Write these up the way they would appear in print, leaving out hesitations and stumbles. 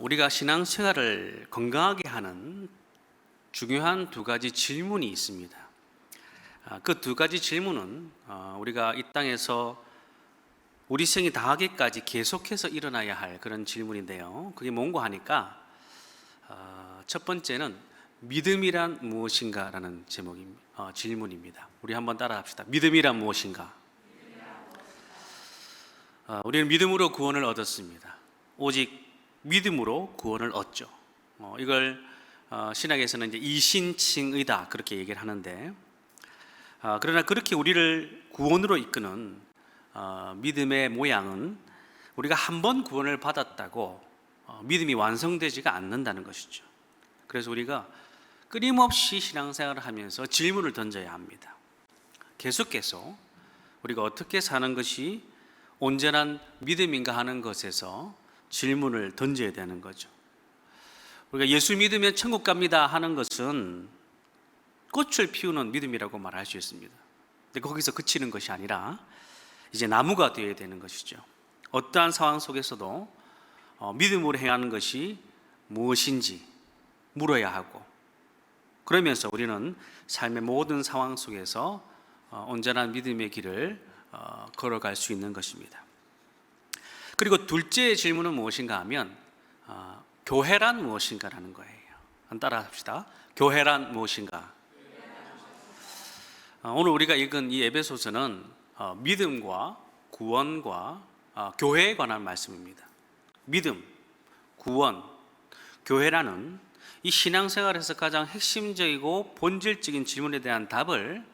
우리가 신앙생활을 건강하게 하는 중요한 두 가지 질문이 있습니다. 그 두 가지 질문은 우리가 이 땅에서 우리 생이 다하기까지 계속해서 일어나야 할 그런 질문인데요. 그게 뭔가 하니까 첫 번째는 믿음이란 무엇인가라는 질문입니다. 우리 한번 따라합시다. 믿음이란 무엇인가? 우리는 믿음으로 구원을 얻었습니다. 오직 믿음으로 구원을 얻죠. 이걸 신학에서는 이제 이신칭의다 그렇게 얘기를 하는데, 그러나 그렇게 우리를 구원으로 이끄는 믿음의 모양은 우리가 한 번 구원을 받았다고 믿음이 완성되지가 않는다는 것이죠. 그래서 우리가 끊임없이 신앙생활을 하면서 질문을 던져야 합니다. 계속해서 우리가 어떻게 사는 것이 온전한 믿음인가 하는 것에서 질문을 던져야 되는 거죠. 우리가 예수 믿으면 천국 갑니다 하는 것은 꽃을 피우는 믿음이라고 말할 수 있습니다. 근데 거기서 그치는 것이 아니라 이제 나무가 되어야 되는 것이죠. 어떠한 상황 속에서도 믿음으로 행하는 것이 무엇인지 물어야 하고, 그러면서 우리는 삶의 모든 상황 속에서 온전한 믿음의 길을 걸어갈 수 있는 것입니다. 그리고 둘째 질문은 무엇인가 하면 교회란 무엇인가라는 거예요. 한번 따라 합시다. 교회란 무엇인가? 오늘 우리가 읽은 이 에베소서는 믿음과 구원과 교회에 관한 말씀입니다. 믿음, 구원, 교회라는 이 신앙생활에서 가장 핵심적이고 본질적인 질문에 대한 답을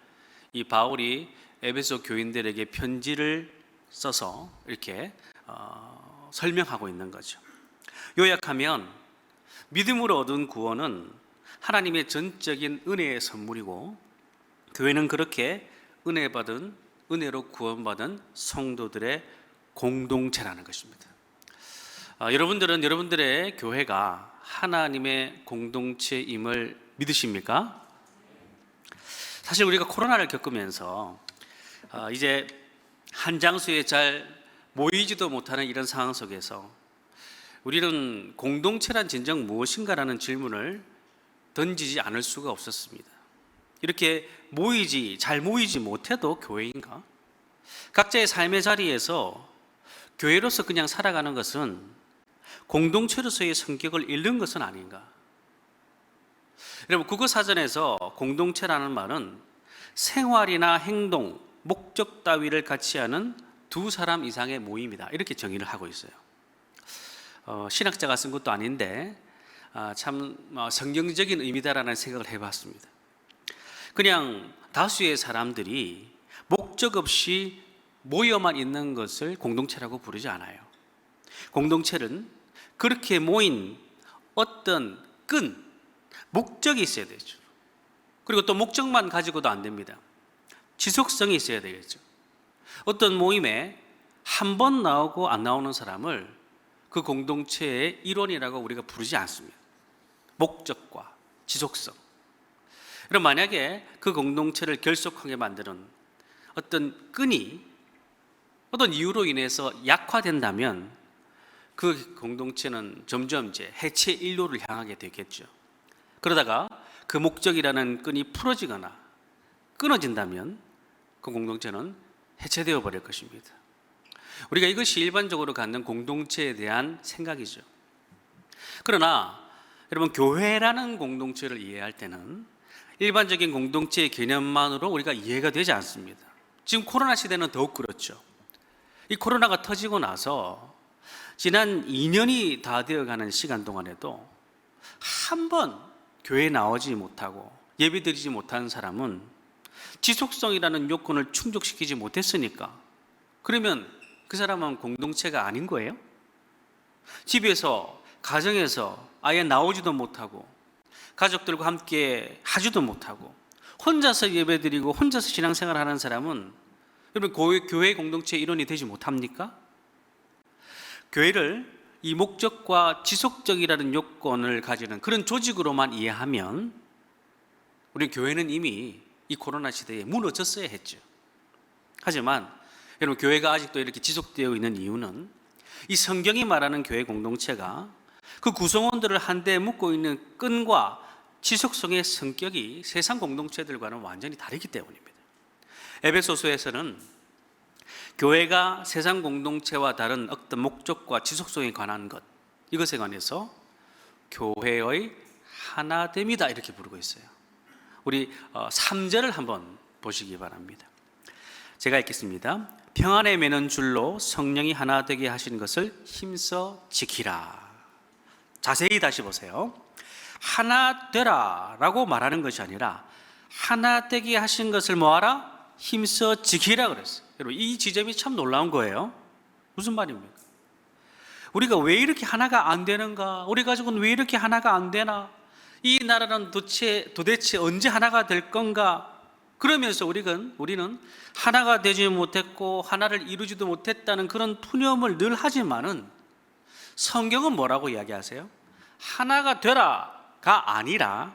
이 바울이 에베소 교인들에게 편지를 써서 이렇게 설명하고 있는 거죠. 요약하면 믿음으로 얻은 구원은 하나님의 전적인 은혜의 선물이고, 교회는 그렇게 은혜로 구원받은 성도들의 공동체라는 것입니다. 여러분들은 여러분들의 교회가 하나님의 공동체임을 믿으십니까? 사실 우리가 코로나를 겪으면서 이제 한 장소에 잘 모이지도 못하는 이런 상황 속에서 우리는 공동체란 진정 무엇인가라는 질문을 던지지 않을 수가 없었습니다. 이렇게 잘 모이지 못해도 교회인가? 각자의 삶의 자리에서 교회로서 그냥 살아가는 것은 공동체로서의 성격을 잃는 것은 아닌가? 여러분, 국어사전에서 공동체라는 말은 생활이나 행동, 목적 따위를 같이 하는 두 사람 이상의 모임이다, 이렇게 정의를 하고 있어요. 신학자가 쓴 것도 아닌데 참 성경적인 의미다라는 생각을 해봤습니다. 그냥 다수의 사람들이 목적 없이 모여만 있는 것을 공동체라고 부르지 않아요. 공동체는 그렇게 모인 어떤 목적이 있어야 되죠. 그리고 또 목적만 가지고도 안 됩니다. 지속성이 있어야 되겠죠. 어떤 모임에 한 번 나오고 안 나오는 사람을 그 공동체의 일원이라고 우리가 부르지 않습니다. 목적과 지속성. 그럼 만약에 그 공동체를 결속하게 만드는 어떤 끈이 어떤 이유로 인해서 약화된다면 그 공동체는 점점 이제 해체 일로를 향하게 되겠죠. 그러다가 그 목적이라는 끈이 풀어지거나 끊어진다면 그 공동체는 해체되어 버릴 것입니다. 우리가 이것이 일반적으로 갖는 공동체에 대한 생각이죠. 그러나 여러분, 교회라는 공동체를 이해할 때는 일반적인 공동체의 개념만으로 우리가 이해가 되지 않습니다. 지금 코로나 시대는 더욱 그렇죠. 이 코로나가 터지고 나서 지난 2년이 다 되어가는 시간 동안에도 한 번 교회에 나오지 못하고 예배드리지 못한 사람은 지속성이라는 요건을 충족시키지 못했으니까, 그러면 그 사람은 공동체가 아닌 거예요? 집에서, 가정에서 아예 나오지도 못하고 가족들과 함께 하지도 못하고 혼자서 예배드리고 혼자서 신앙생활 하는 사람은 여러분 교회 공동체의 일원이 되지 못합니까? 교회를 이 목적과 지속적이라는 요건을 가지는 그런 조직으로만 이해하면 우리 교회는 이미 이 코로나 시대에 무너졌어야 했죠. 하지만 여러분, 교회가 아직도 이렇게 지속되어 있는 이유는 이 성경이 말하는 교회 공동체가 그 구성원들을 한데 묶고 있는 끈과 지속성의 성격이 세상 공동체들과는 완전히 다르기 때문입니다. 에베소서에서는 교회가 세상 공동체와 다른 어떤 목적과 지속성에 관한 것, 이것에 관해서 교회의 하나됨이다 이렇게 부르고 있어요. 우리 3절을 한번 보시기 바랍니다. 제가 읽겠습니다. 평안에 매는 줄로 성령이 하나 되게 하신 것을 힘써 지키라. 자세히 다시 보세요. 하나 되라 라고 말하는 것이 아니라 하나 되게 하신 것을 뭐하라? 힘써 지키라 그랬어요. 여러분, 이 지점이 참 놀라운 거예요. 무슨 말입니까? 우리가 왜 이렇게 하나가 안 되는가? 우리 가족은 왜 이렇게 하나가 안 되나? 이 나라는 도대체 언제 하나가 될 건가? 그러면서 우리는 하나가 되지 못했고 하나를 이루지도 못했다는 그런 푸념을 늘 하지만은 성경은 뭐라고 이야기하세요? 하나가 되라가 아니라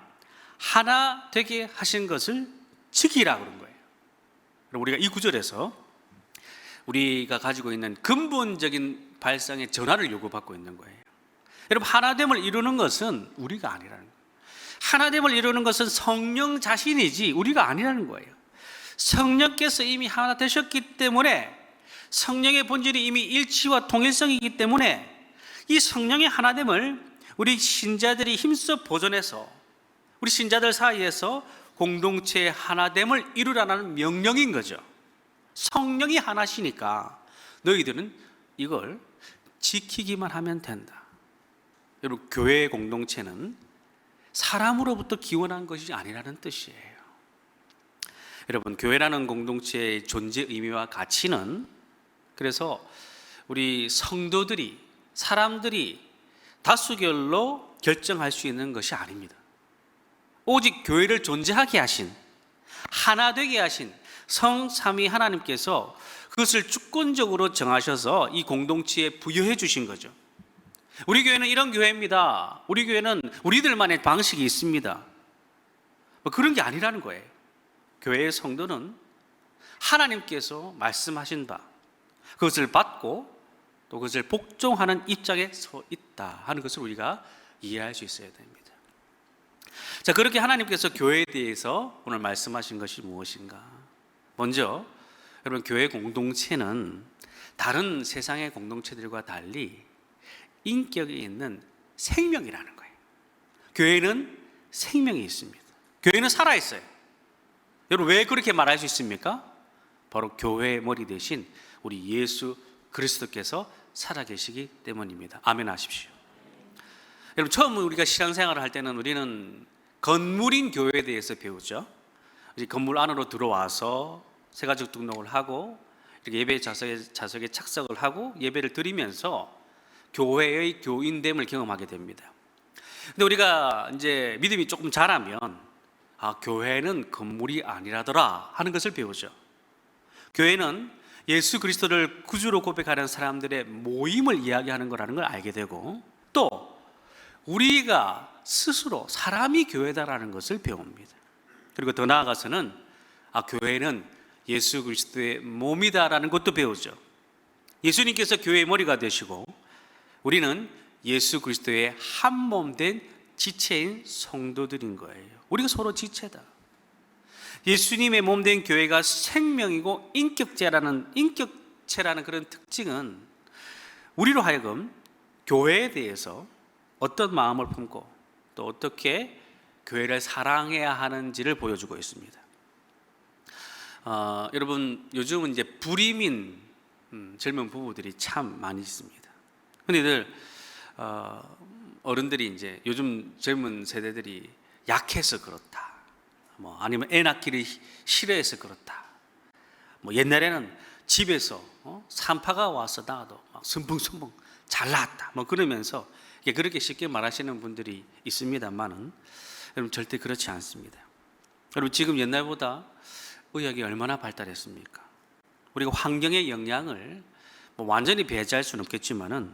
하나 되게 하신 것을 지키라 그런 거예요. 우리가 이 구절에서 우리가 가지고 있는 근본적인 발상의 전환을 요구받고 있는 거예요. 여러분, 하나됨을 이루는 것은 우리가 아니라는 거예요. 하나됨을 이루는 것은 성령 자신이지 우리가 아니라는 거예요. 성령께서 이미 하나 되셨기 때문에, 성령의 본질이 이미 일치와 통일성이기 때문에 이 성령의 하나됨을 우리 신자들이 힘써 보존해서 우리 신자들 사이에서 공동체의 하나됨을 이루라는 명령인 거죠. 성령이 하나시니까 너희들은 이걸 지키기만 하면 된다. 여러분, 교회의 공동체는 사람으로부터 기원한 것이 아니라는 뜻이에요. 여러분, 교회라는 공동체의 존재 의미와 가치는 그래서 우리 성도들이, 사람들이 다수결로 결정할 수 있는 것이 아닙니다. 오직 교회를 존재하게 하신, 하나 되게 하신 성삼위 하나님께서 그것을 주권적으로 정하셔서 이 공동체에 부여해 주신 거죠. 우리 교회는 이런 교회입니다. 우리 교회는 우리들만의 방식이 있습니다. 그런 게 아니라는 거예요. 교회의 성도는 하나님께서 말씀하신 바, 그것을 받고 또 그것을 복종하는 입장에 서 있다 하는 것을 우리가 이해할 수 있어야 됩니다. 자, 그렇게 하나님께서 교회에 대해서 오늘 말씀하신 것이 무엇인가? 먼저 여러분, 교회 공동체는 다른 세상의 공동체들과 달리 인격이 있는 생명이라는 거예요. 교회는 생명이 있습니다. 교회는 살아있어요. 여러분, 왜 그렇게 말할 수 있습니까? 바로 교회의 머리 대신 우리 예수 그리스도께서 살아계시기 때문입니다. 아멘 하십시오. 여러분, 처음 우리가 신앙생활을 할 때는 우리는 건물인 교회에 대해서 배우죠. 이제 건물 안으로 들어와서 세가족 등록을 하고 이렇게 예배 좌석에 착석을 하고 예배를 드리면서 교회의 교인됨을 경험하게 됩니다. 근데 우리가 이제 믿음이 조금 자라면 교회는 건물이 아니라더라 하는 것을 배우죠. 교회는 예수 그리스도를 구주로 고백하는 사람들의 모임을 이야기하는 거라는 걸 알게 되고, 또 우리가 스스로 사람이 교회다라는 것을 배웁니다. 그리고 더 나아가서는 교회는 예수 그리스도의 몸이다라는 것도 배우죠. 예수님께서 교회의 머리가 되시고 우리는 예수 그리스도의 한 몸 된 지체인 성도들인 거예요. 우리가 서로 지체다. 예수님의 몸 된 교회가 생명이고 인격체라는 그런 특징은 우리로 하여금 교회에 대해서 어떤 마음을 품고 또 어떻게 교회를 사랑해야 하는지를 보여주고 있습니다. 여러분, 요즘은 이제 불임인 젊은 부부들이 참 많이 있습니다. 근데 어른들이 이제 요즘 젊은 세대들이 약해서 그렇다, 아니면 애 낳기를 싫어해서 그렇다, 옛날에는 집에서 산파가 와서 낳아도 막 순풍순풍 잘 낳았다, 그러면서 그렇게 쉽게 말하시는 분들이 있습니다만은 여러분, 절대 그렇지 않습니다. 여러분, 지금 옛날보다 의학이 얼마나 발달했습니까? 우리가 환경의 영향을 완전히 배제할 수는 없겠지만은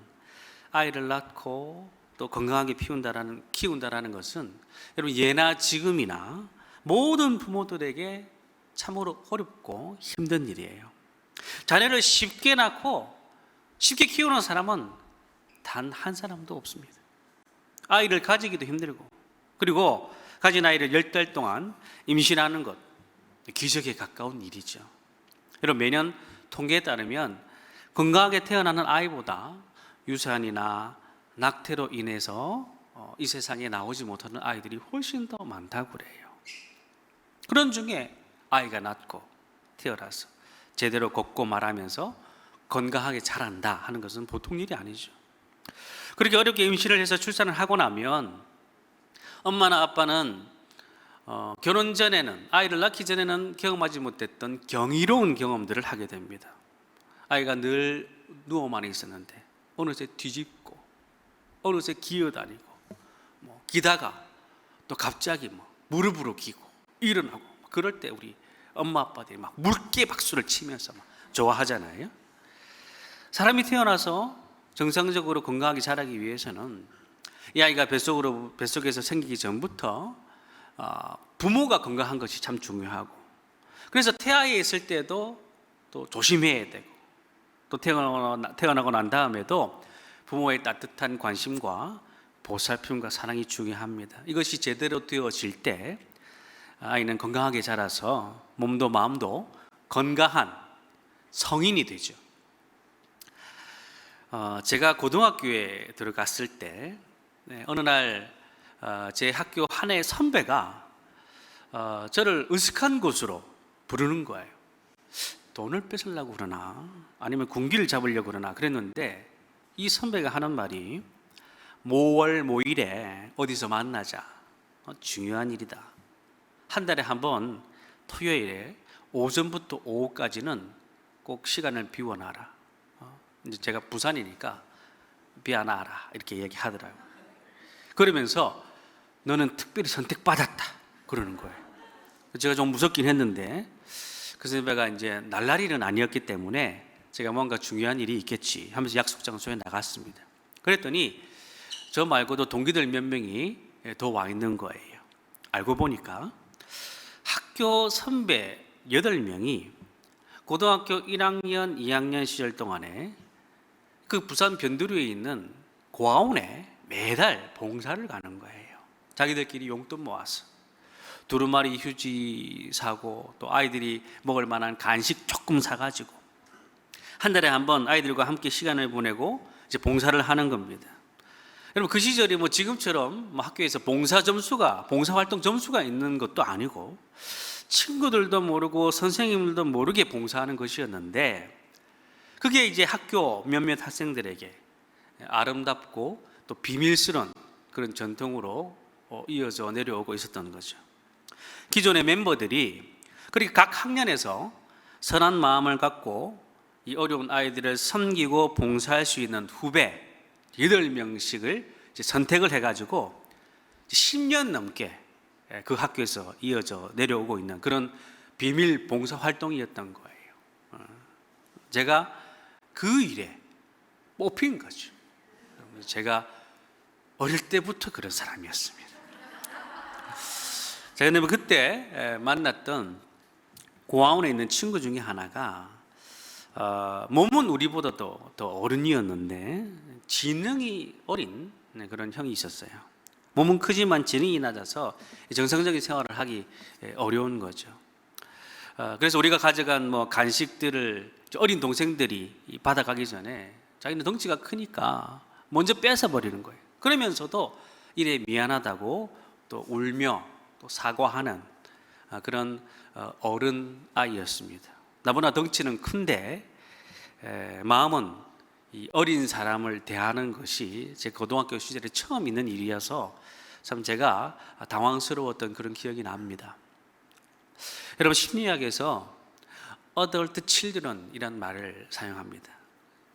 아이를 낳고 또 건강하게 키운다라는 것은 여러분, 예나 지금이나 모든 부모들에게 참으로 어렵고 힘든 일이에요. 자녀를 쉽게 낳고 쉽게 키우는 사람은 단 한 사람도 없습니다. 아이를 가지기도 힘들고, 그리고 가진 아이를 10달 동안 임신하는 것, 기적에 가까운 일이죠. 여러분, 매년 통계에 따르면 건강하게 태어나는 아이보다 유산이나 낙태로 인해서 이 세상에 나오지 못하는 아이들이 훨씬 더 많다고 그래요. 그런 중에 아이가 낳고 태어나서 제대로 걷고 말하면서 건강하게 자란다 하는 것은 보통 일이 아니죠. 그렇게 어렵게 임신을 해서 출산을 하고 나면 엄마나 아빠는 결혼 전에는, 아이를 낳기 전에는 경험하지 못했던 경이로운 경험들을 하게 됩니다. 아이가 늘 누워만 있었는데 어느새 뒤집고, 어느새 기어다니고, 기다가 또 갑자기 무릎으로 기고 일어나고, 그럴 때 우리 엄마 아빠들이 막 묽게 박수를 치면서 막 좋아하잖아요. 사람이 태어나서 정상적으로 건강하게 자라기 위해서는 이 아이가 뱃속에서 생기기 전부터 부모가 건강한 것이 참 중요하고, 그래서 태아에 있을 때도 또 조심해야 되고, 또 태어나고 난 다음에도 부모의 따뜻한 관심과 보살핌과 사랑이 중요합니다. 이것이 제대로 되어질 때 아이는 건강하게 자라서 몸도 마음도 건강한 성인이 되죠. 제가 고등학교에 들어갔을 때 어느 날 제 학교 한 해 선배가 저를 으슥한 곳으로 부르는 거예요. 돈을 뺏으려고 그러나 아니면 군기를 잡으려고 그러나 그랬는데, 이 선배가 하는 말이 모월 모일에 어디서 만나자. 중요한 일이다. 한 달에 한 번 토요일에 오전부터 오후까지는 꼭 시간을 비워놔라. 이제 제가 부산이니까 비워놔라 이렇게 얘기하더라고요. 그러면서 너는 특별히 선택받았다 그러는 거예요. 제가 좀 무섭긴 했는데 그 선배가 이제 날라리는 아니었기 때문에 제가 뭔가 중요한 일이 있겠지 하면서 약속 장소에 나갔습니다. 그랬더니 저 말고도 동기들 몇 명이 더 와 있는 거예요. 알고 보니까 학교 선배 8명이 고등학교 1학년, 2학년 시절 동안에 그 부산 변두리에 있는 고아원에 매달 봉사를 가는 거예요. 자기들끼리 용돈 모아서 두루마리 휴지 사고, 또 아이들이 먹을 만한 간식 조금 사가지고 한 달에 한 번 아이들과 함께 시간을 보내고 이제 봉사를 하는 겁니다. 여러분, 그 시절이 지금처럼 학교에서 봉사활동 점수가 있는 것도 아니고 친구들도 모르고 선생님들도 모르게 봉사하는 것이었는데, 그게 이제 학교 몇몇 학생들에게 아름답고 또 비밀스러운 그런 전통으로 이어져 내려오고 있었던 거죠. 기존의 멤버들이 그렇게 각 학년에서 선한 마음을 갖고 이 어려운 아이들을 섬기고 봉사할 수 있는 후배 8명씩을 선택을 해가지고 10년 넘게 그 학교에서 이어져 내려오고 있는 그런 비밀 봉사 활동이었던 거예요. 제가 그 일에 뽑힌 거죠. 제가 어릴 때부터 그런 사람이었습니다. 자, 근데 그때 만났던 고아원에 있는 친구 중에 하나가 몸은 우리보다도 더 어른이었는데 지능이 어린 그런 형이 있었어요. 몸은 크지만 지능이 낮아서 정상적인 생활을 하기 어려운 거죠. 그래서 우리가 가져간 간식들을 어린 동생들이 받아가기 전에 자기는 덩치가 크니까 먼저 뺏어버리는 거예요. 그러면서도 이래 미안하다고 또 울며 또 사과하는 그런 어른 아이였습니다. 나보다 덩치는 큰데 마음은 이 어린 사람을 대하는 것이 제 고등학교 시절에 처음 있는 일이어서 참 제가 당황스러웠던 그런 기억이 납니다. 여러분, 심리학에서 adult children이라는 말을 사용합니다.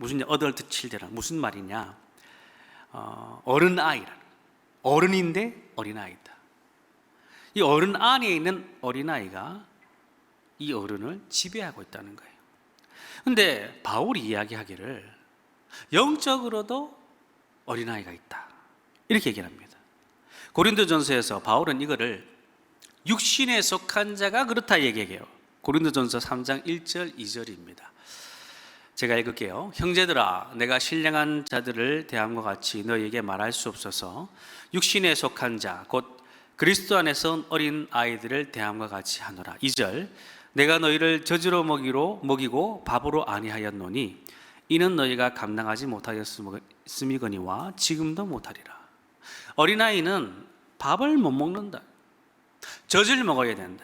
adult children 무슨 말이냐? 어른 아이라는, 어른인데 어린 아이다. 이 어른 안에 있는 어린 아이가 이 어른을 지배하고 있다는 거예요. 근데 바울이 이야기하기를 영적으로도 어린아이가 있다 이렇게 얘기를 합니다. 고린도전서에서 바울은 이거를 육신에 속한 자가 그렇다 얘기해요. 고린도전서 3장 1절 2절입니다. 제가 읽을게요. 형제들아, 내가 신령한 자들을 대함과 같이 너희에게 말할 수 없어서 육신에 속한 자, 곧 그리스도 안에서 어린 아이들을 대함과 같이 하노라. 2절, 내가 너희를 젖으로 먹이고 밥으로 아니하였노니 이는 너희가 감당하지 못하였음이거니와 지금도 못하리라. 어린아이는 밥을 못 먹는다. 젖을 먹어야 된다.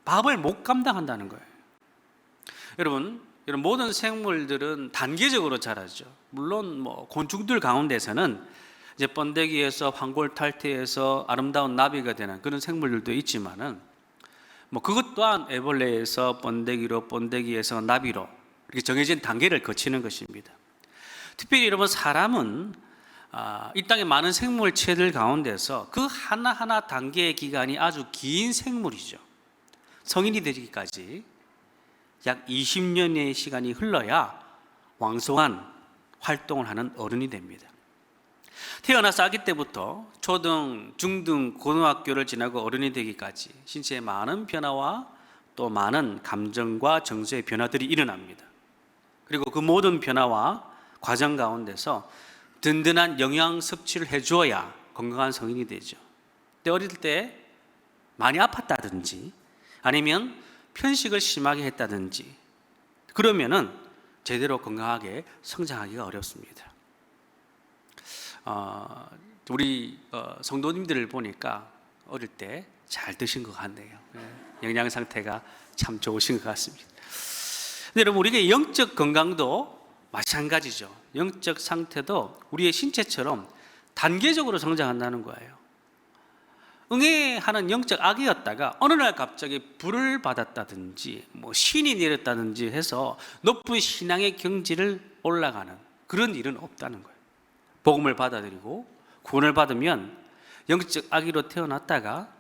밥을 못 감당한다는 거예요. 여러분, 이런 모든 생물들은 단계적으로 자라죠. 물론 곤충들 가운데서는 이제 번데기에서 황골탈퇴해서 아름다운 나비가 되는 그런 생물들도 있지만은 그것 또한 애벌레에서 번데기로, 번데기에서 나비로 이렇게 정해진 단계를 거치는 것입니다. 특별히 여러분, 사람은 이 땅의 많은 생물체들 가운데서 그 하나하나 단계의 기간이 아주 긴 생물이죠. 성인이 되기까지 약 20년의 시간이 흘러야 왕성한 활동을 하는 어른이 됩니다. 태어나서 아기 때부터 초등, 중등, 고등학교를 지나고 어른이 되기까지 신체의 많은 변화와 또 많은 감정과 정서의 변화들이 일어납니다. 그리고 그 모든 변화와 과정 가운데서 든든한 영양 섭취를 해주어야 건강한 성인이 되죠. 근데 어릴 때 많이 아팠다든지 아니면 편식을 심하게 했다든지 그러면은 제대로 건강하게 성장하기가 어렵습니다. 우리 성도님들을 보니까 어릴 때 잘 드신 것 같네요. 영양 상태가 참 좋으신 것 같습니다. 근데 여러분, 우리가 영적 건강도 마찬가지죠. 영적 상태도 우리의 신체처럼 단계적으로 성장한다는 거예요. 응애하는 영적 아기였다가 어느 날 갑자기 불을 받았다든지 신이 내렸다든지 해서 높은 신앙의 경지를 올라가는 그런 일은 없다는 거예요. 복음을 받아들이고 구원을 받으면 영적 아기로 태어났다가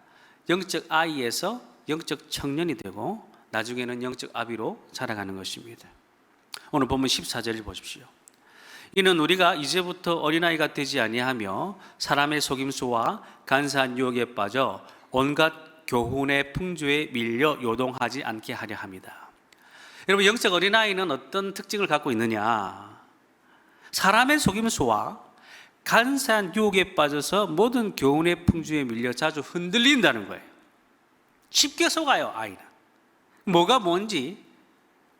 영적 아이에서 영적 청년이 되고 나중에는 영적 아비로 자라가는 것입니다. 오늘 본문 14절을 보십시오. 이는 우리가 이제부터 어린아이가 되지 아니하며 사람의 속임수와 간사한 유혹에 빠져 온갖 교훈의 풍조에 밀려 요동하지 않게 하려 합니다. 여러분, 영적 어린아이는 어떤 특징을 갖고 있느냐? 사람의 속임수와 간사한 유혹에 빠져서 모든 교훈의 풍조에 밀려 자주 흔들린다는 거예요. 쉽게 속아요, 아이는. 뭐가 뭔지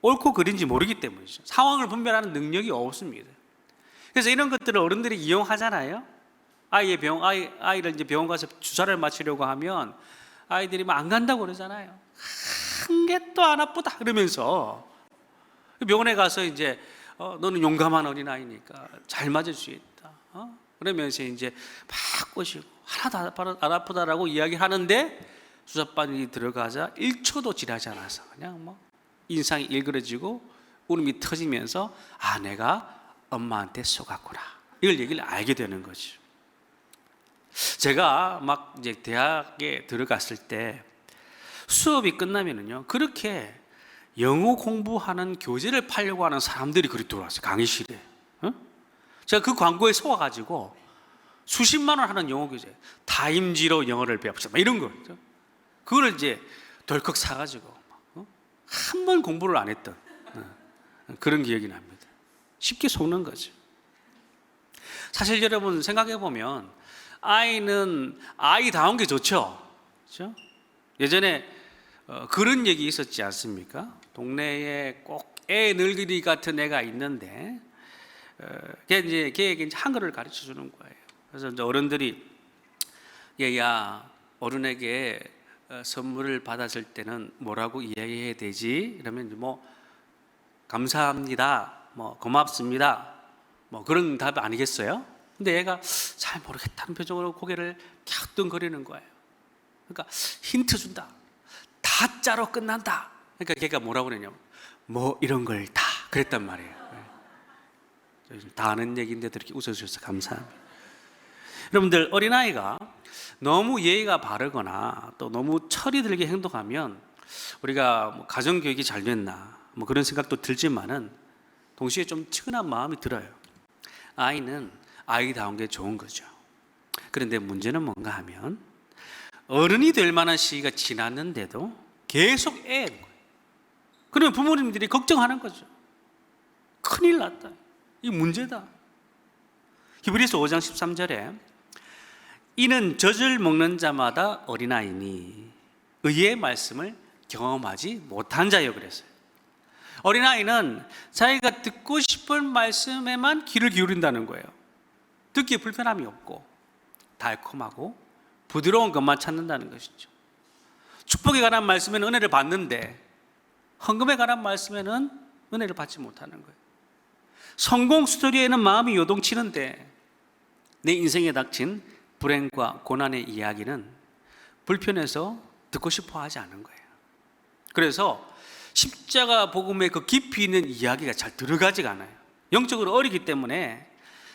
옳고 그른지 모르기 때문이죠. 상황을 분별하는 능력이 없습니다. 그래서 이런 것들을 어른들이 이용하잖아요. 아이를 이제 병원 가서 주사를 맞추려고 하면 아이들이 안 간다고 그러잖아요. 한 개도 안 아프다 그러면서 병원에 가서 이제 너는 용감한 어린아이니까 잘 맞을 수 있다. 그러면서 이제 막 꼬시고 하나도 안 아프다라고 이야기하는데 주사바늘이 들어가자 1초도 지나지 않아서 그냥 인상이 일그러지고 울음이 터지면서 내가 엄마한테 속았구나, 이걸 얘기를 알게 되는 거죠. 제가 막 이제 대학에 들어갔을 때 수업이 끝나면은요, 그렇게 영어 공부하는 교재를 팔려고 하는 사람들이 그리 들어왔어요, 강의실에. 제가 그 광고에 속아가지고 수십만 원 하는 영어 교재, 타임지로 영어를 배웁시다, 이런 거. 그거를 이제 덜컥 사가지고 한 번 공부를 안 했던 그런 기억이 납니다. 쉽게 속는 거죠. 사실 여러분 생각해 보면 아이는 아이다운 게 좋죠. 그렇죠? 예전에 그런 얘기 있었지 않습니까? 동네에 꼭 애 늙은이 같은 애가 있는데 걔에게 이제 한글을 가르쳐 주는 거예요. 그래서 이제 어른들이 얘야, 어른에게 선물을 받았을 때는 뭐라고 이야기해야 되지? 이러면 감사합니다, 고맙습니다, 그런 답이 아니겠어요? 근데 얘가 잘 모르겠다는 표정으로 고개를 갸우뚱거리는 거예요. 그러니까 힌트 준다. 다자로 끝난다. 그러니까 걔가 뭐라고 그러냐면 이런 걸 다 그랬단 말이에요. 다 아는 얘기인데 이렇게 웃어주셔서 감사합니다. 여러분들, 어린아이가 너무 예의가 바르거나 또 너무 철이 들게 행동하면 우리가 가정교육이 잘 됐나 그런 생각도 들지만은 동시에 좀 측은한 마음이 들어요. 아이는 아이다운 게 좋은 거죠. 그런데 문제는 뭔가 하면 어른이 될 만한 시기가 지났는데도 계속 애인 거예요. 그러면 부모님들이 걱정하는 거죠. 큰일 났다. 이 문제다. 히브리서 5장 13절에 이는 젖을 먹는 자마다 어린아이니 의의 말씀을 경험하지 못한 자여 그랬어요. 어린아이는 자기가 듣고 싶은 말씀에만 귀를 기울인다는 거예요. 듣기에 불편함이 없고 달콤하고 부드러운 것만 찾는다는 것이죠. 축복에 관한 말씀에는 은혜를 받는데 헌금에 관한 말씀에는 은혜를 받지 못하는 거예요. 성공 스토리에는 마음이 요동치는데 내 인생에 닥친 불행과 고난의 이야기는 불편해서 듣고 싶어 하지 않은 거예요. 그래서 십자가 복음의 그 깊이 있는 이야기가 잘 들어가지가 않아요. 영적으로 어리기 때문에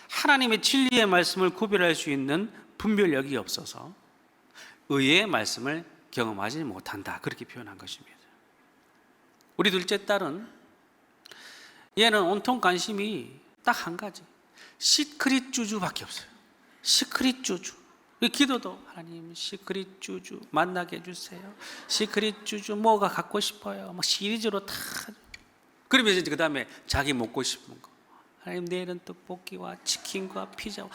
하나님의 진리의 말씀을 구별할 수 있는 분별력이 없어서 의의 말씀을 경험하지 못한다, 그렇게 표현한 것입니다. 우리 둘째 딸은 얘는 온통 관심이 딱 한 가지, 시크릿 주주밖에 없어요. 시크릿 주주. 기도도 하나님 시크릿 주주 만나게 해주세요. 시크릿 주주 뭐가 갖고 싶어요. 막 시리즈로 다. 그러면 이제 그 다음에 자기 먹고 싶은 거. 하나님 내일은 떡볶이와 치킨과 피자와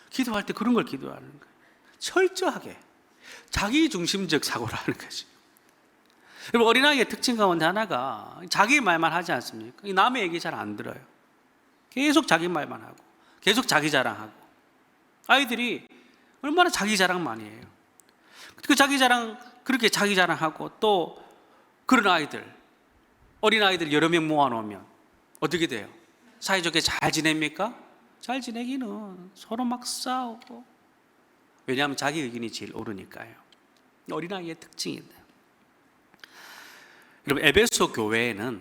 기도할 때 그런 걸 기도하는 거예요. 철저하게 자기 중심적 사고를 하는 거죠. 여러분, 어린아이의 특징 가운데 하나가 자기 말만 하지 않습니까? 남의 얘기 잘 안 들어요. 계속 자기 말만 하고 계속 자기 자랑하고. 아이들이 얼마나 자기 자랑 많이 해요. 그 자기 자랑, 그렇게 자기 자랑하고 또 그런 아이들, 어린아이들 여러 명 모아놓으면 어떻게 돼요? 사이좋게 잘 지냅니까? 잘 지내기는 서로 막 싸우고. 왜냐하면 자기 의견이 제일 옳으니까요. 어린아이의 특징인데, 여러분, 에베소 교회에는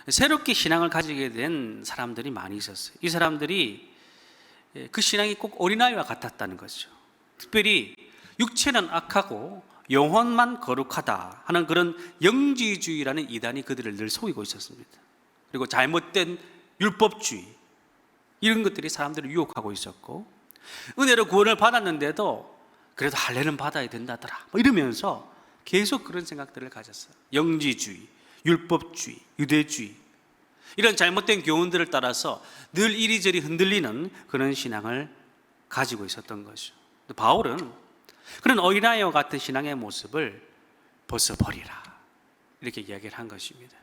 새롭게 신앙을 가지게 된 사람들이 많이 있었어요. 이 사람들이 그 신앙이 꼭 어린아이와 같았다는 거죠. 특별히 육체는 악하고 영혼만 거룩하다 하는 그런 영지주의라는 이단이 그들을 늘 속이고 있었습니다. 그리고 잘못된 율법주의, 이런 것들이 사람들을 유혹하고 있었고, 은혜로 구원을 받았는데도 그래도 할례는 받아야 된다더라 뭐 이러면서 계속 그런 생각들을 가졌어요. 영지주의, 율법주의, 유대주의, 이런 잘못된 교훈들을 따라서 늘 이리저리 흔들리는 그런 신앙을 가지고 있었던 거죠. 바울은 그런 어린아이와 같은 신앙의 모습을 벗어버리라, 이렇게 이야기를 한 것입니다.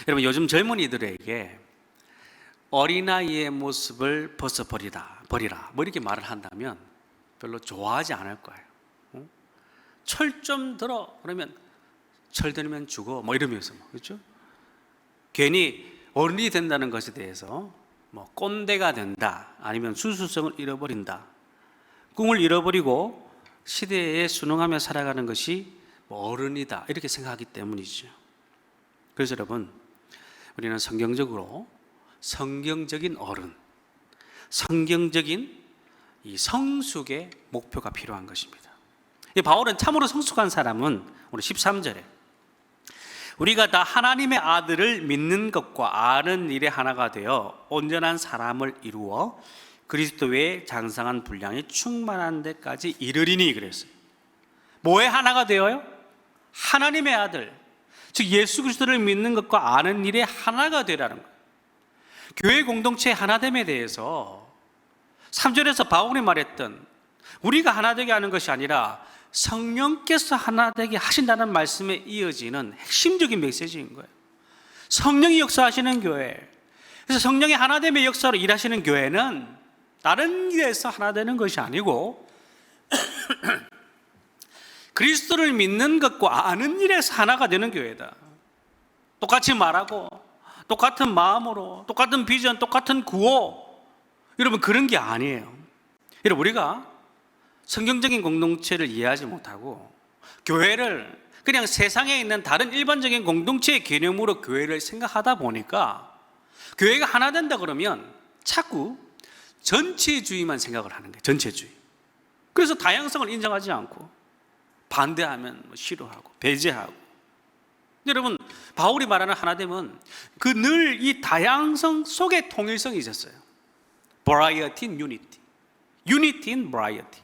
여러분, 요즘 젊은이들에게 어린아이의 모습을 벗어버리라 뭐 이렇게 말을 한다면 별로 좋아하지 않을 거예요. 철 좀 들어 그러면 철 들면 죽어 뭐 이러면서, 그렇죠? 괜히 어른이 된다는 것에 대해서 뭐 꼰대가 된다, 아니면 수수성을 잃어버린다, 꿈을 잃어버리고 시대에 순응하며 살아가는 것이 뭐 어른이다, 이렇게 생각하기 때문이죠. 그래서 여러분, 우리는 성경적으로 성경적인 어른, 성경적인 이 성숙의 목표가 필요한 것입니다. 이 바울은 참으로 성숙한 사람은 오늘 13절에 우리가 다 하나님의 아들을 믿는 것과 아는 일에 하나가 되어 온전한 사람을 이루어 그리스도의 장성한 분량이 충만한 데까지 이르리니, 그랬어요. 뭐에 하나가 되어요? 하나님의 아들, 즉 예수 그리스도를 믿는 것과 아는 일에 하나가 되라는 거예요. 교회 공동체의 하나됨에 대해서 3절에서 바울이 말했던 우리가 하나 되게 하는 것이 아니라 성령께서 하나 되게 하신다는 말씀에 이어지는 핵심적인 메시지인 거예요. 성령이 역사하시는 교회, 그래서 성령의 하나됨의 역사로 일하시는 교회는 다른 일에서 하나 되는 것이 아니고 그리스도를 믿는 것과 아는 일에서 하나가 되는 교회다. 똑같이 말하고 똑같은 마음으로 똑같은 비전, 똑같은 구호, 여러분 그런 게 아니에요. 여러분, 우리가 성경적인 공동체를 이해하지 못하고 교회를 그냥 세상에 있는 다른 일반적인 공동체의 개념으로 교회를 생각하다 보니까 교회가 하나 된다 그러면 자꾸 전체주의만 생각을 하는 거예요. 전체주의. 그래서 다양성을 인정하지 않고 반대하면 싫어하고 배제하고. 여러분, 바울이 말하는 하나됨은 그 늘 이 다양성 속에 통일성이 있었어요. Variety in unity, unity in variety.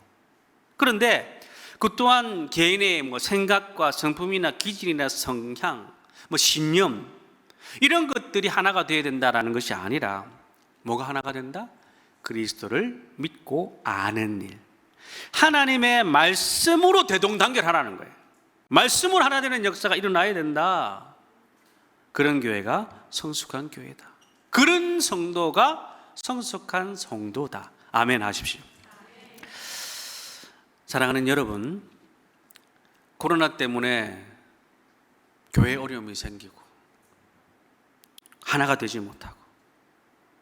그런데 그 또한 개인의 생각과 성품이나 기질이나 성향, 신념, 이런 것들이 하나가 되어야 된다라는 것이 아니라 뭐가 하나가 된다? 그리스도를 믿고 아는 일, 하나님의 말씀으로 대동단결하라는 거예요. 말씀으로 하나 되는 역사가 일어나야 된다. 그런 교회가 성숙한 교회다. 그런 성도가 성숙한 성도다. 아멘 하십시오. 사랑하는 여러분, 코로나 때문에 교회에 어려움이 생기고 하나가 되지 못하고,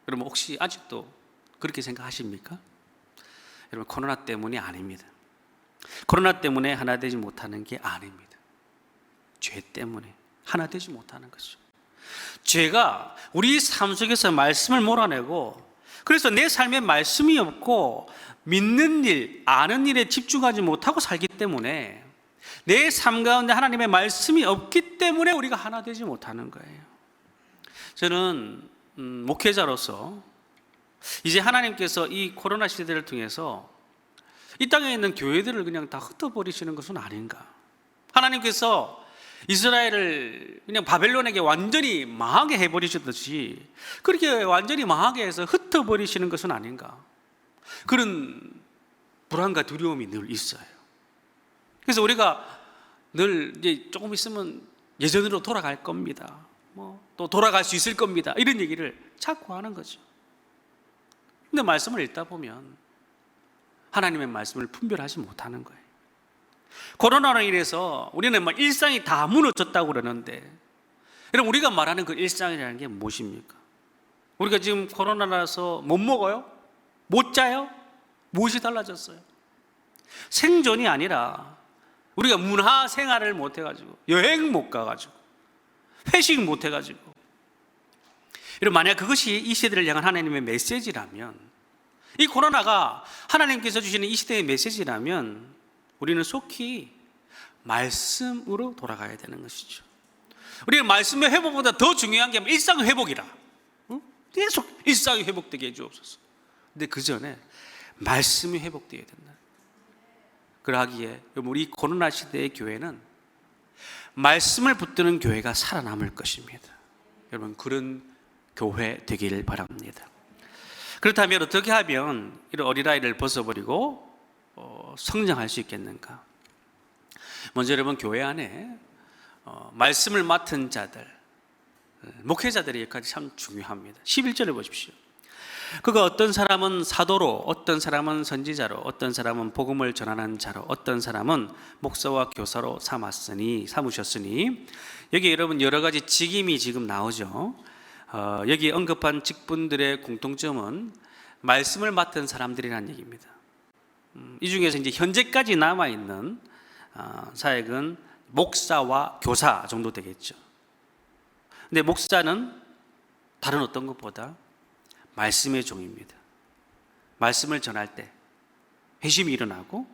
여러분 혹시 아직도 그렇게 생각하십니까? 여러분, 코로나 때문이 아닙니다. 코로나 때문에 하나 되지 못하는 게 아닙니다. 죄 때문에 하나 되지 못하는 것이죠. 죄가 우리 삶 속에서 말씀을 몰아내고, 그래서 내 삶에 말씀이 없고 믿는 일, 아는 일에 집중하지 못하고 살기 때문에, 내 삶 가운데 하나님의 말씀이 없기 때문에 우리가 하나 되지 못하는 거예요. 저는 목회자로서 이제 하나님께서 이 코로나 시대를 통해서 이 땅에 있는 교회들을 그냥 다 흩어버리시는 것은 아닌가. 하나님께서 이스라엘을 그냥 바벨론에게 완전히 망하게 해버리셨듯이 그렇게 완전히 망하게 해서 흩어버리시는 것은 아닌가. 그런 불안과 두려움이 늘 있어요. 그래서 우리가 늘 이제 조금 있으면 예전으로 돌아갈 겁니다. 또 돌아갈 수 있을 겁니다. 이런 얘기를 자꾸 하는 거죠. 근데 말씀을 읽다 보면 하나님의 말씀을 분별하지 못하는 거예요. 코로나로 인해서 우리는 막 일상이 다 무너졌다고 그러는데, 여러분 우리가 말하는 그 일상이라는 게 무엇입니까? 우리가 지금 코로나라서 못 먹어요? 못 자요? 무엇이 달라졌어요? 생존이 아니라 우리가 문화 생활을 못 해가지고, 여행 못 가가지고, 회식 못 해가지고. 여러분, 만약 그것이 이 시대를 향한 하나님의 메시지라면, 이 코로나가 하나님께서 주시는 이 시대의 메시지라면, 우리는 속히 말씀으로 돌아가야 되는 것이죠. 우리는 말씀의 회복보다 더 중요한 게 일상 회복이라. 계속 일상이 회복되게 해주옵소서. 근데 그 전에 말씀이 회복되어야 된다. 그러하기에 우리 코로나 시대의 교회는 말씀을 붙드는 교회가 살아남을 것입니다. 여러분, 그런 교회 되기를 바랍니다. 그렇다면 어떻게 하면 이런 어린아이를 벗어버리고 성장할 수 있겠는가? 먼저 여러분, 교회 안에 말씀을 맡은 자들, 목회자들의 역할이 참 중요합니다. 11절을 보십시오. 그가 어떤 사람은 사도로, 어떤 사람은 선지자로, 어떤 사람은 복음을 전하는 자로, 어떤 사람은 목사와 교사로 삼으셨으니. 여기 여러분 여러 가지 직임이 지금 나오죠. 여기 언급한 직분들의 공통점은 말씀을 맡은 사람들이라는 얘기입니다. 이 중에서 이제 현재까지 남아있는 사역은 목사와 교사 정도 되겠죠. 근데 목사는 다른 어떤 것보다 말씀의 종입니다. 말씀을 전할 때 회심이 일어나고,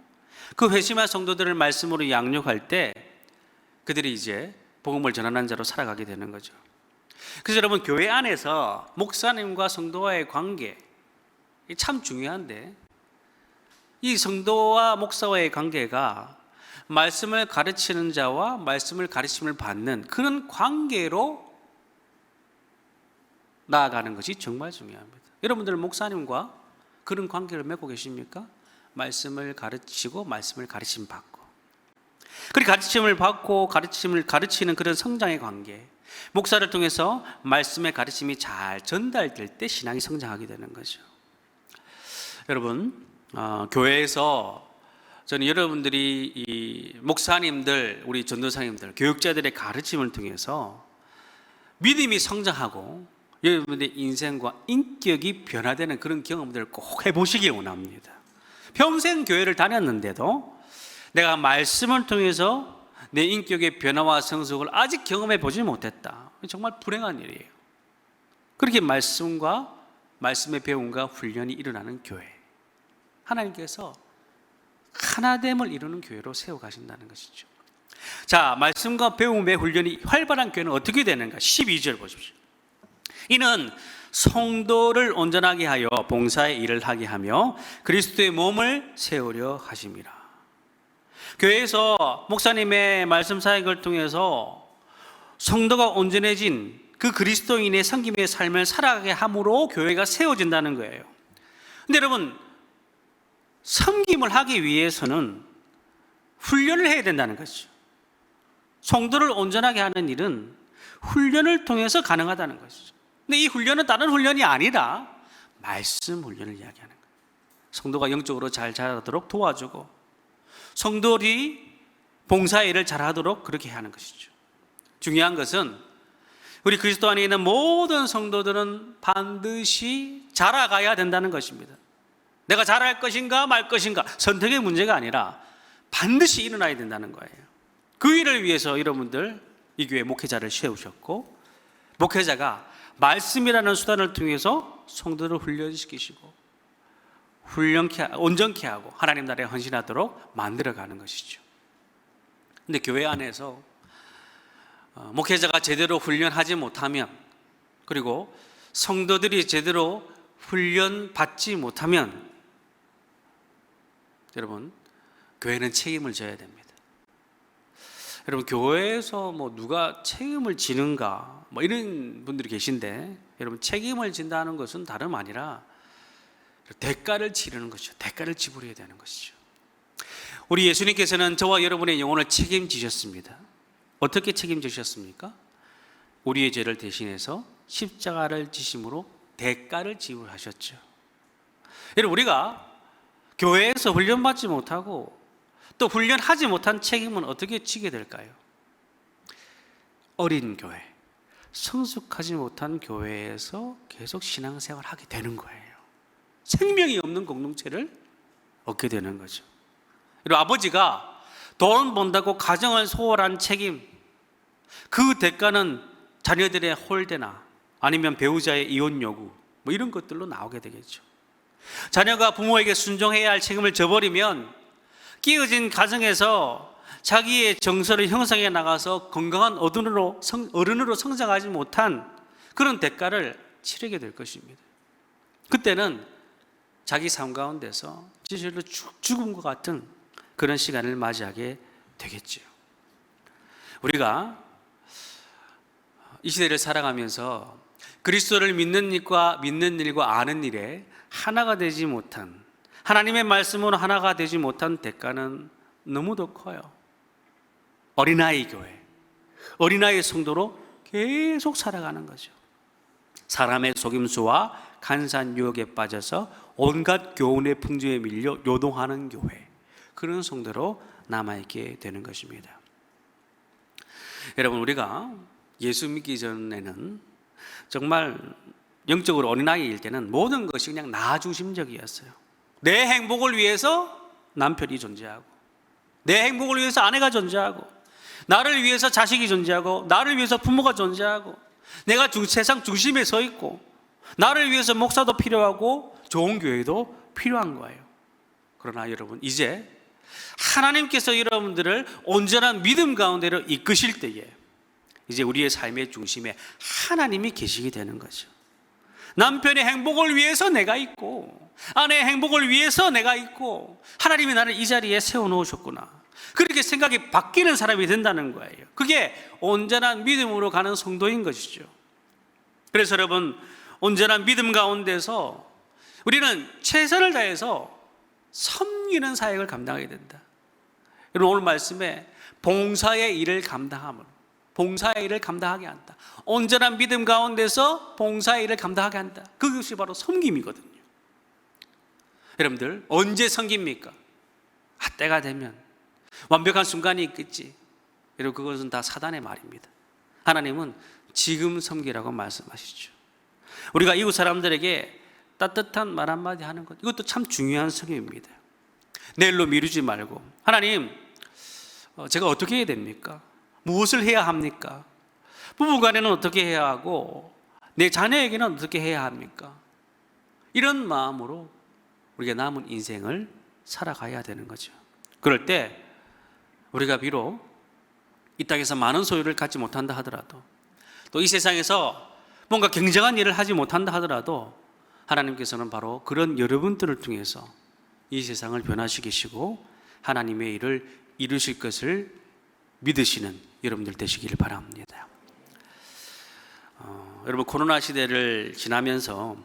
그 회심한 성도들을 말씀으로 양육할 때 그들이 이제 복음을 전하는 자로 살아가게 되는 거죠. 그래서 여러분, 교회 안에서 목사님과 성도와의 관계 참 중요한데, 이 성도와 목사와의 관계가 말씀을 가르치는 자와 말씀을 가르침을 받는 그런 관계로 나아가는 것이 정말 중요합니다. 여러분들 목사님과 그런 관계를 맺고 계십니까? 말씀을 가르치고 말씀을 가르침 받고, 그리고 가르침을 받고 가르침을 가르치는 그런 성장의 관계, 목사를 통해서 말씀의 가르침이 잘 전달될 때 신앙이 성장하게 되는 거죠. 여러분, 교회에서 저는 여러분들이 이 목사님들, 우리 전도사님들, 교육자들의 가르침을 통해서 믿음이 성장하고 여러분들의 인생과 인격이 변화되는 그런 경험들을 꼭 해보시길 원합니다. 평생 교회를 다녔는데도 내가 말씀을 통해서 내 인격의 변화와 성숙을 아직 경험해 보지 못했다. 정말 불행한 일이에요. 그렇게 말씀과 말씀의 배움과 훈련이 일어나는 교회, 하나님께서 하나됨을 이루는 교회로 세워가신다는 것이죠. 자, 말씀과 배움의 훈련이 활발한 교회는 어떻게 되는가? 12절 보십시오. 이는 성도를 온전하게 하여 봉사의 일을 하게 하며 그리스도의 몸을 세우려 하심이라. 교회에서 목사님의 말씀 사역을 통해서 성도가 온전해진 그 그리스도인의 섬김의 삶을 살아가게 함으로 교회가 세워진다는 거예요. 근데 여러분, 섬김을 하기 위해서는 훈련을 해야 된다는 거죠. 성도를 온전하게 하는 일은 훈련을 통해서 가능하다는 것이죠. 근데 이 훈련은 다른 훈련이 아니라 말씀 훈련을 이야기하는 거예요. 성도가 영적으로 잘 자라도록 도와주고 성도들이 봉사의 일을 잘하도록 그렇게 하는 것이죠. 중요한 것은 우리 그리스도 안에 있는 모든 성도들은 반드시 자라가야 된다는 것입니다. 내가 잘할 것인가 말 것인가 선택의 문제가 아니라 반드시 일어나야 된다는 거예요. 그 일을 위해서 여러분들 이 교회 목회자를 세우셨고, 목회자가 말씀이라는 수단을 통해서 성도를 훈련시키시고 온전케 하고 하나님 나라에 헌신하도록 만들어가는 것이죠. 근데 교회 안에서 목회자가 제대로 훈련하지 못하면, 그리고 성도들이 제대로 훈련받지 못하면 여러분, 교회는 책임을 져야 됩니다. 여러분, 교회에서 누가 책임을 지는가 이런 분들이 계신데, 여러분, 책임을 진다는 것은 다름 아니라 대가를 치르는 것이죠. 대가를 지불해야 되는 것이죠. 우리 예수님께서는 저와 여러분의 영혼을 책임지셨습니다. 어떻게 책임지셨습니까? 우리의 죄를 대신해서 십자가를 지심으로 대가를 지불하셨죠. 여러분, 우리가 교회에서 훈련받지 못하고 또 훈련하지 못한 책임은 어떻게 지게 될까요? 어린 교회, 성숙하지 못한 교회에서 계속 신앙생활을 하게 되는 거예요. 생명이 없는 공동체를 얻게 되는 거죠. 그리고 아버지가 돈 번다고 가정을 소홀한 책임, 그 대가는 자녀들의 홀대나 아니면 배우자의 이혼 요구 이런 것들로 나오게 되겠죠. 자녀가 부모에게 순종해야 할 책임을 져버리면 끼어진 가정에서 자기의 정서를 형성해 나가서 건강한 어른으로 성장하지 못한 그런 대가를 치르게 될 것입니다. 그때는 자기 삶 가운데서 진실로 죽음과 같은 그런 시간을 맞이하게 되겠죠. 우리가 이 시대를 살아가면서 그리스도를 믿는 일과 아는 일에 하나가 되지 못한, 하나님의 말씀으로 하나가 되지 못한 대가는 너무도 커요. 어린아이 교회, 어린아이 성도로 계속 살아가는 거죠. 사람의 속임수와 간사한 유혹에 빠져서 온갖 교훈의 풍조에 밀려 요동하는 교회, 그런 성도로 남아있게 되는 것입니다. 여러분, 우리가 예수 믿기 전에는 정말 영적으로 어린아이일 때는 모든 것이 그냥 나 중심적이었어요. 내 행복을 위해서 남편이 존재하고, 내 행복을 위해서 아내가 존재하고, 나를 위해서 자식이 존재하고, 나를 위해서 부모가 존재하고, 내가 세상 중심에 서 있고, 나를 위해서 목사도 필요하고 좋은 교회도 필요한 거예요. 그러나 여러분, 이제 하나님께서 여러분들을 온전한 믿음 가운데로 이끄실 때에 이제 우리의 삶의 중심에 하나님이 계시게 되는 거죠. 남편의 행복을 위해서 내가 있고, 아내의 행복을 위해서 내가 있고, 하나님이 나를 이 자리에 세워놓으셨구나, 그렇게 생각이 바뀌는 사람이 된다는 거예요. 그게 온전한 믿음으로 가는 성도인 것이죠. 그래서 여러분, 온전한 믿음 가운데서 우리는 최선을 다해서 섬기는 사역을 감당하게 된다. 여러분, 오늘 말씀에 봉사의 일을 감당함으로, 봉사의 일을 감당하게 한다. 온전한 믿음 가운데서 봉사의 일을 감당하게 한다. 그것이 바로 섬김이거든요. 여러분들, 언제 섬깁니까? 때가 되면, 완벽한 순간이 있겠지. 여러분, 그것은 다 사단의 말입니다. 하나님은 지금 섬기라고 말씀하시죠. 우리가 이웃 사람들에게 따뜻한 말 한마디 하는 것, 이것도 참 중요한 섬김입니다. 내일로 미루지 말고, 하나님, 제가 어떻게 해야 됩니까? 무엇을 해야 합니까? 부부간에는 어떻게 해야 하고, 내 자녀에게는 어떻게 해야 합니까? 이런 마음으로 우리가 남은 인생을 살아가야 되는 거죠. 그럴 때 우리가 비록 이 땅에서 많은 소유를 갖지 못한다 하더라도, 또 이 세상에서 뭔가 굉장한 일을 하지 못한다 하더라도, 하나님께서는 바로 그런 여러분들을 통해서 이 세상을 변화시키시고 하나님의 일을 이루실 것을 믿으시는 여러분들 되시기를 바랍니다. 여러분 코로나 시대를 지나면서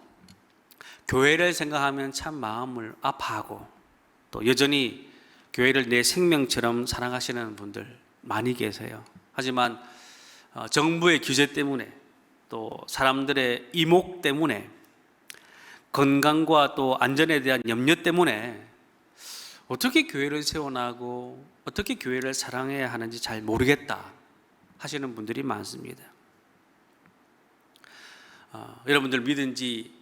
교회를 생각하면 참 마음을 아파하고 또 여전히 교회를 내 생명처럼 사랑하시는 분들 많이 계세요. 하지만 정부의 규제 때문에 또 사람들의 이목 때문에 건강과 또 안전에 대한 염려 때문에 어떻게 교회를 세워나가고 어떻게 교회를 사랑해야 하는지 잘 모르겠다 하시는 분들이 많습니다. 여러분들 믿은 지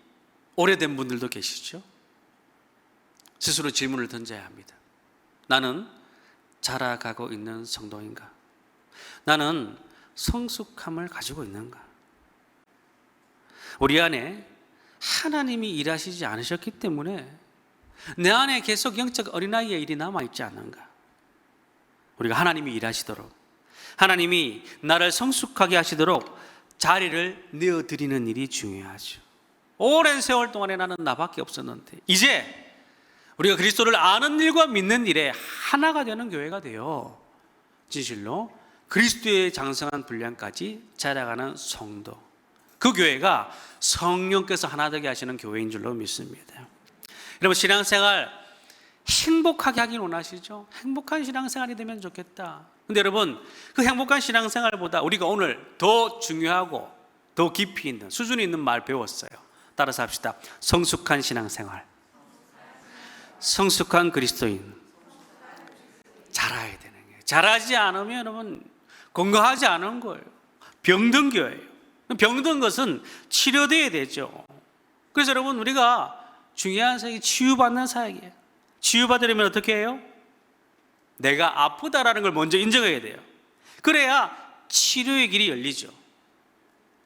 오래된 분들도 계시죠? 스스로 질문을 던져야 합니다. 나는 자라가고 있는 성도인가? 나는 성숙함을 가지고 있는가? 우리 안에 하나님이 일하시지 않으셨기 때문에 내 안에 계속 영적 어린아이의 일이 남아있지 않는가? 우리가 하나님이 일하시도록, 하나님이 나를 성숙하게 하시도록 자리를 내어드리는 일이 중요하죠. 오랜 세월 동안에 나는 나밖에 없었는데 이제 우리가 그리스도를 아는 일과 믿는 일에 하나가 되는 교회가 되어 진실로 그리스도의 장성한 분량까지 자라가는 성도, 그 교회가 성령께서 하나 되게 하시는 교회인 줄로 믿습니다. 여러분 신앙생활 행복하게 하길 원하시죠? 행복한 신앙생활이 되면 좋겠다. 근데 여러분 그 행복한 신앙생활보다 우리가 오늘 더 중요하고 더 깊이 있는 수준이 있는 말 배웠어요. 따라서 합시다. 성숙한 신앙생활, 성숙한 그리스도인. 자라야 되는 거예요. 자라지 않으면 여러분 건강하지 않은 거예요. 병든 교회예요. 병든 것은 치료돼야 되죠. 그래서 여러분 우리가 중요한 사역이 치유받는 사역이에요. 치유받으려면 어떻게 해요? 내가 아프다라는 걸 먼저 인정해야 돼요. 그래야 치료의 길이 열리죠.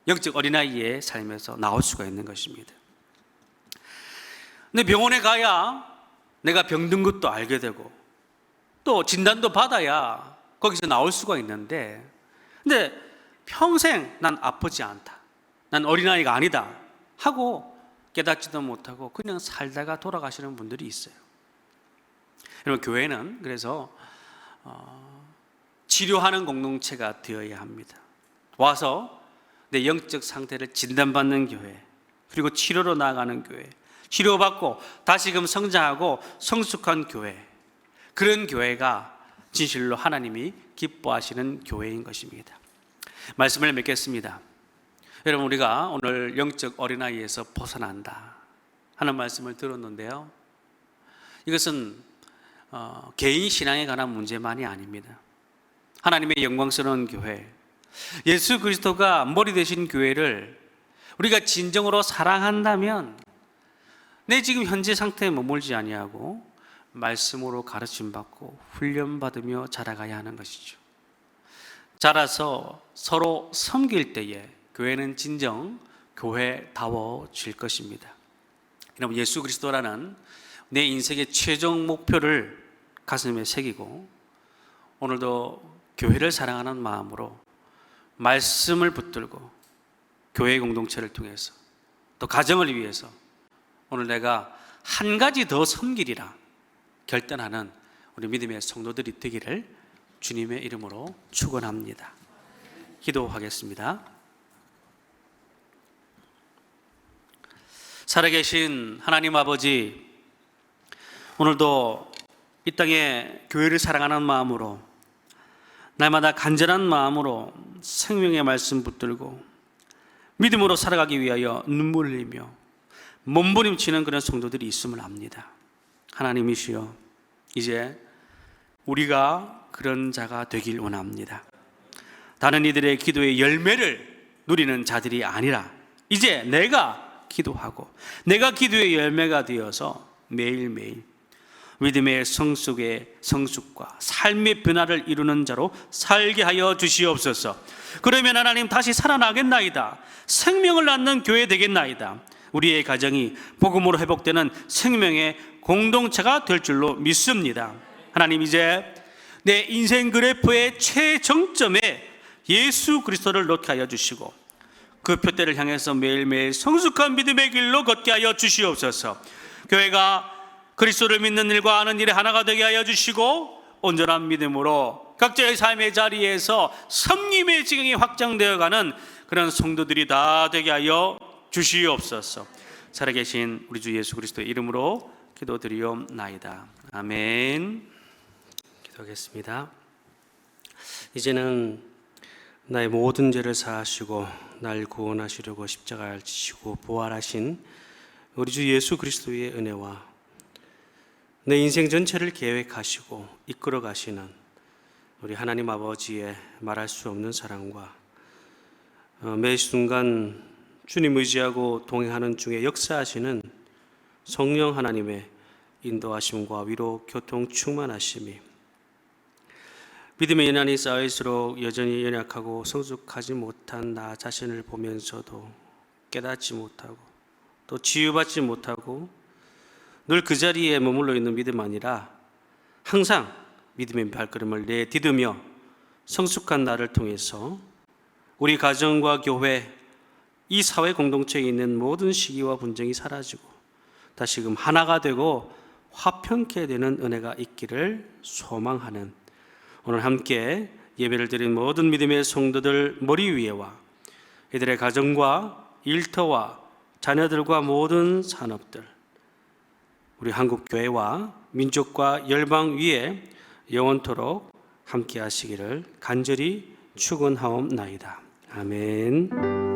영적 어린아이의 삶에서 나올 수가 있는 것입니다. 근데 병원에 가야 내가 병든 것도 알게 되고 또 진단도 받아야 거기서 나올 수가 있는데, 근데 평생 난 아프지 않다, 난 어린아이가 아니다 하고 깨닫지도 못하고 그냥 살다가 돌아가시는 분들이 있어요. 여러분 교회는 그래서 치료하는 공동체가 되어야 합니다. 와서 내 영적 상태를 진단받는 교회, 그리고 치료로 나아가는 교회, 치료받고 다시금 성장하고 성숙한 교회, 그런 교회가 진실로 하나님이 기뻐하시는 교회인 것입니다. 말씀을 맺겠습니다. 여러분 우리가 오늘 영적 어린아이에서 벗어난다 하는 말씀을 들었는데요, 이것은 개인 신앙에 관한 문제만이 아닙니다. 하나님의 영광스러운 교회, 예수 그리스도가 머리 되신 교회를 우리가 진정으로 사랑한다면 내 지금 현재 상태에 머물지 아니하고 말씀으로 가르침받고 훈련받으며 자라가야 하는 것이죠. 자라서 서로 섬길 때에 교회는 진정 교회다워질 것입니다. 여러분 예수 그리스도라는 내 인생의 최종 목표를 가슴에 새기고 오늘도 교회를 사랑하는 마음으로 말씀을 붙들고 교회 공동체를 통해서 또 가정을 위해서 오늘 내가 한 가지 더 섬기리라 결단하는 우리 믿음의 성도들이 되기를 주님의 이름으로 축원합니다. 기도하겠습니다. 살아계신 하나님 아버지, 오늘도 이 땅에 교회를 사랑하는 마음으로 날마다 간절한 마음으로 생명의 말씀 붙들고 믿음으로 살아가기 위하여 눈물 흘리며 몸부림치는 그런 성도들이 있음을 압니다. 하나님이시여, 이제 우리가 그런 자가 되길 원합니다. 다른 이들의 기도의 열매를 누리는 자들이 아니라 이제 내가 기도하고 내가 기도의 열매가 되어서 매일매일 믿음의 성숙과 삶의 변화를 이루는 자로 살게 하여 주시옵소서. 그러면 하나님 다시 살아나겠나이다. 생명을 낳는 교회 되겠나이다. 우리의 가정이 복음으로 회복되는 생명의 공동체가 될 줄로 믿습니다. 하나님, 이제 내 인생 그래프의 최정점에 예수 그리스도를 놓게 하여 주시고 그 표대를 향해서 매일매일 성숙한 믿음의 길로 걷게 하여 주시옵소서. 교회가 그리스도를 믿는 일과 아는 일에 하나가 되게 하여 주시고 온전한 믿음으로 각자의 삶의 자리에서 섬김의 지경이 확장되어가는 그런 성도들이 다 되게 하여 주시옵소서. 살아계신 우리 주 예수 그리스도의 이름으로 기도드리옵나이다. 아멘. 기도하겠습니다. 이제는 나의 모든 죄를 사하시고 날 구원하시려고 십자가를 지시고 부활하신 우리 주 예수 그리스도의 은혜와 내 인생 전체를 계획하시고 이끌어 가시는 우리 하나님 아버지의 말할 수 없는 사랑과 매 순간 주님 의지하고 동행하는 중에 역사하시는 성령 하나님의 인도하심과 위로 교통 충만하심이 믿음의 연한이 쌓일수록 여전히 연약하고 성숙하지 못한 나 자신을 보면서도 깨닫지 못하고 또 치유받지 못하고 늘 그 자리에 머물러 있는 믿음 아니라 항상 믿음의 발걸음을 내디디며 성숙한 나를 통해서 우리 가정과 교회, 이 사회 공동체에 있는 모든 시기와 분쟁이 사라지고 다시금 하나가 되고 화평케 되는 은혜가 있기를 소망하는 오늘 함께 예배를 드린 모든 믿음의 성도들 머리 위에와 이들의 가정과 일터와 자녀들과 모든 산업들, 우리 한국교회와 민족과 열방 위에 영원토록 함께 하시기를 간절히 축원하옵나이다. 아멘.